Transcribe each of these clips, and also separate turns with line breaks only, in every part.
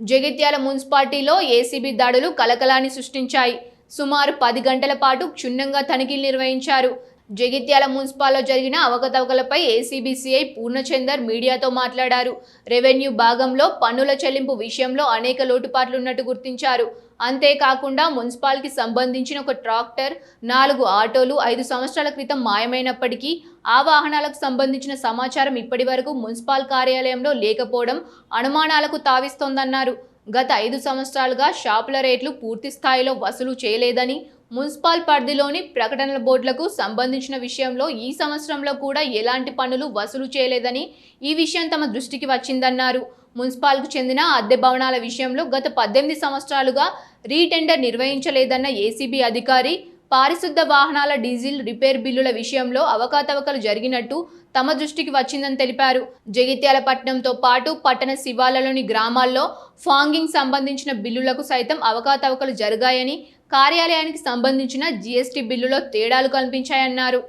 జగిత్యాల మున్సిపాలిటీలో ఏసీబీ దాడులు కలకలాన్ని సృష్టించాయి. సుమారు 10 గంటల పాటు క్షుణ్ణంగా తనిఖీలు నిర్వహించారు. జగిత్యాల మున్సిపాల్లో జరిగిన అవకతవకలపై ఏసీబీ సీఐ పూర్ణచందర్ మీడియాతో మాట్లాడారు. రెవెన్యూ భాగంలో పన్నుల చెల్లింపు విషయంలో అనేక లోటుపాట్లున్నట్టు గుర్తించారు. అంతేకాకుండా మున్సిపాలిటీకి సంబంధించిన ఒక ట్రాక్టర్, 4 ఆటోలు 5 సంవత్సరాల క్రితం మాయమైనప్పటికీ ఆ వాహనాలకు సంబంధించిన సమాచారం ఇప్పటి వరకు మున్సిపల్ కార్యాలయంలో లేకపోవడం అనుమానాలకు తావిస్తోందన్నారు. గత 5 సంవత్సరాలుగా షాపుల రేట్లు పూర్తి స్థాయిలో వసూలు చేయలేదని, మున్సిపల్ పరిధిలోని ప్రకటనల బోర్డులకు సంబంధించిన విషయంలో ఈ సంవత్సరంలో కూడా ఎలాంటి పన్నులు వసూలు చేయలేదని ఈ విషయం తమ దృష్టికి వచ్చిందన్నారు. మున్సిపాల్కు చెందిన అద్దె భవనాల విషయంలో గత 18 సంవత్సరాలుగా రీటెండర్ నిర్వహించలేదన్న ఏసీబీ అధికారి, పారిశుద్ధ వాహనాల డీజిల్ రిపేర్ బిల్లుల విషయంలో అవకతవకలు జరిగినట్టు తమ దృష్టికి వచ్చిందని తెలిపారు. జగిత్యాల పట్టణంతో పాటు పట్టణ శివార్లలోని గ్రామాల్లో ఫాంగింగ్ సంబంధించిన బిల్లులకు సైతం అవకతవకలు జరిగాయని, కార్యాలయానికి సంబంధించిన జీఎస్టీ బిల్లులో తేడాలు కనిపించాయన్నారు.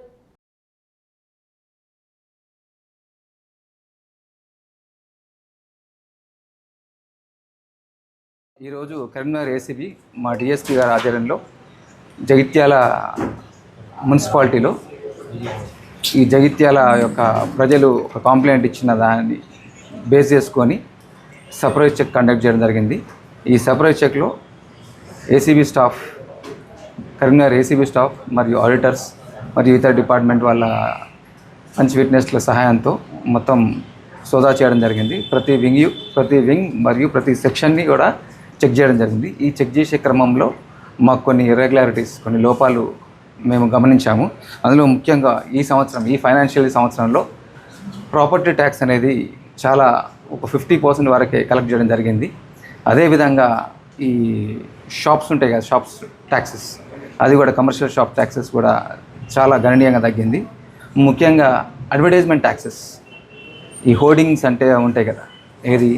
ఈరోజు కరీంనగర్ ఏసీబీ మా డిఎస్పీ గారి ఆధ్వర్యంలో జగిత్యాల మున్సిపాలిటీలో ఈ జగిత్యాల యొక్క ప్రజలు ఒక కంప్లైంట్ ఇచ్చిన దాన్ని బేస్ చేసుకొని సర్ప్రైజ్ చెక్ కండక్ట్ చేయడం జరిగింది. ఈ సర్ప్రైజ్ చెక్లో ACB staff, Karimnagar ACB staff మరియు ఆడిటర్స్ మరియు ఇతర డిపార్ట్మెంట్ వాళ్ళ మంచి విట్నెస్ల సహాయంతో మొత్తం సోదా చేయడం జరిగింది. ప్రతి వింగ్ మరియు ప్రతి సెక్షన్ని కూడా చెక్ చేయడం జరిగింది. ఈ చెక్ చేసే క్రమంలో మాకు కొన్ని ఇర్రెగ్యులారిటీస్, కొన్ని లోపాలు మేము గమనించాము. అందులో ముఖ్యంగా ఈ ఫైనాన్షియల్ సంవత్సరంలో ప్రాపర్టీ ట్యాక్స్ అనేది చాలా ఒక 50% వరకే కలెక్ట్ చేయడం జరిగింది. అదేవిధంగా ఈ షాప్స్ ఉంటాయి కదా, షాప్స్ ట్యాక్సెస్, అది కూడా కమర్షియల్ షాప్ ట్యాక్సెస్ కూడా చాలా గణనీయంగా తగ్గింది. ముఖ్యంగా అడ్వర్టైజ్మెంట్ ట్యాక్సెస్, ఈ హోర్డింగ్స్ అంటే ఉంటాయి కదా, ఏది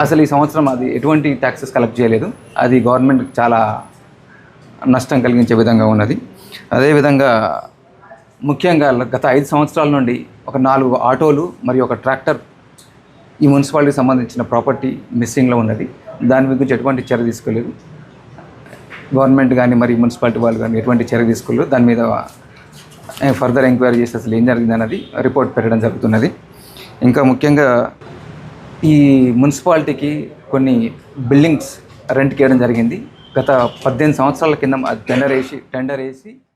అసలు ఈ సంవత్సరం అది ఎటువంటి ట్యాక్సెస్ కలెక్ట్ చేయలేదు. అది గవర్నమెంట్ చాలా నష్టం కలిగించే విధంగా ఉన్నది. అదేవిధంగా ముఖ్యంగా గత 5 సంవత్సరాల నుండి ఒక 4 ఆటోలు మరియు ఒక ట్రాక్టర్ ఈ మున్సిపాలిటీకి సంబంధించిన ప్రాపర్టీ మిస్సింగ్లో ఉన్నది. దాని గురించి ఎటువంటి చర్య తీసుకోలేదు. గవర్నమెంట్ కానీ మరి మున్సిపాలిటీ వాళ్ళు కానీ ఎటువంటి చర్య తీసుకోలేదు. దాని మీద ఫర్దర్ ఎంక్వైరీ చేసి అసలు ఏం జరిగింది అన్నది రిపోర్ట్ పెట్టడం జరుగుతున్నది. ఇంకా ముఖ్యంగా ఈ మున్సిపాలిటీకి కొన్ని బిల్డింగ్స్ రెంట్కి ఇవ్వడం జరిగింది. గత 18 సంవత్సరాల కింద టెండర్ వేసి